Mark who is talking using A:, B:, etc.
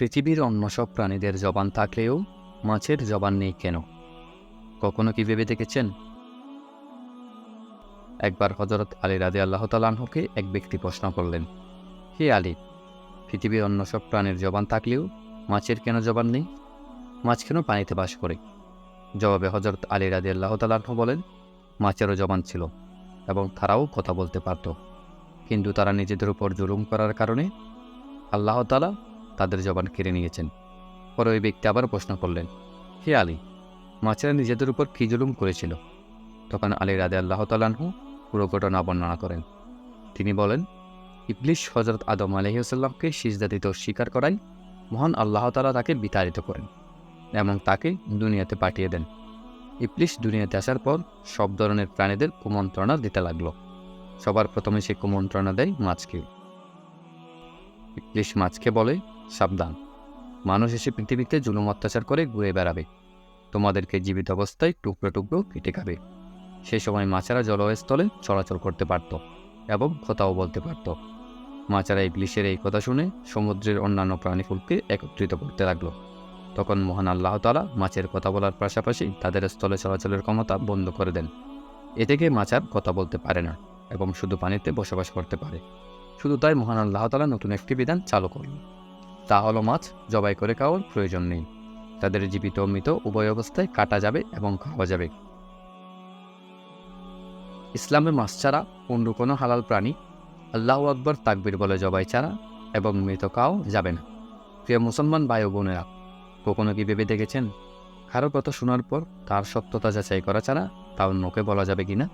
A: পৃথিবীর অন্য সব প্রাণীদের জবান থাকলেও মাছের জবান নেই কেন? কখনো কি ভেবে দেখেছেন? একবার হযরত আলী রাদিয়াল্লাহু তাআলা আনহুকে এক ব্যক্তি প্রশ্ন করলেন, হে আলী, পৃথিবীর অন্য সব প্রাণীর জবান থাকলেও মাছের কেন জবান নেই? মাছ কেন পানিতে বাস করে? জবাবে হযরত আলী রাদিয়াল্লাহু তাআলা আনহু বলেন, মাছেরও জবান ছিল এবং তারাও কথা বলতে পারত, কিন্তু তারা নিজেদের উপর জুলুম করার কারণে আল্লাহ তাআলা তাদের জবান কেড়ে নিয়েছেন। পরে ওই ব্যক্তি আবার প্রশ্ন করলেন, হে আলী, মাছেরা নিজেদের উপর কি জুলুম করেছিল? তখন আলী রাদিয়াল্লাহু তাআলা আনহু পুরো ঘটনা বর্ণনা করেন। তিনি বলেন, ইবলিস হযরত আদম আলাইহিসসালামকে সিজদা দিতে অস্বীকার করায় মহান আল্লাহ তাআলা তাকে বিতাড়িত করেন এবং তাকে দুনিয়াতে পাঠিয়ে দেন। ইবলিস দুনিয়াতে আসার পর সব ধরনের প্রাণীদের কুমন্ত্রণা দিতে লাগল। সবার প্রথমে সে কুমন্ত্রণা দেয় মাছকে। ইবলিস মাছকে বলে, সাবধান, মানুষ এসে পৃথিবীতে জুলুম অত্যাচার করে ঘুরে বেড়াবে, তোমাদেরকে জীবিত অবস্থায় টুকরো টুকরো কেটে খাবে। সেই সময় মাছেরা জলস্থলে চলাচল করতে পারত এবং কথাও বলতে পারত। মাছেরা ইবলিসের এই কথা শুনে সমুদ্রের অন্যান্য প্রাণীকুলকে একত্রিত করতে লাগল। তখন মহান আল্লাহ তাআলা মাছের কথা বলার পাশাপাশি তাদের স্থলে চলাচলের ক্ষমতা বন্ধ করে দেন। এ থেকে মাছ আর কথা বলতে পারে না এবং শুধু পানিতে বসবাস করতে পারে। শুধু তাই মহান আল্লাহ তাআলা নতুন একটি বিধান চালু করলেন, তা হলো মাছ জবাই করে খাওয়ার প্রয়োজন নেই। তাদের জীবিত ও মৃত উভয় অবস্থায় কাটা যাবে এবং খাওয়া যাবে। ইসলামে মাছ ছাড়া অন্য কোনো হালাল প্রাণী আল্লাহু আকবার তাকবীর বলে জবাই ছাড়া এবং মৃত খাওয়া যাবে না। প্রিয় মুসলমান ভাই ও বোনেরা, কখনো কি ভেবে দেখেছেন কারো কথা শোনার পর তার সত্যতা যাচাই করা ছাড়া তা অন্যকে বলা যাবে কিনা?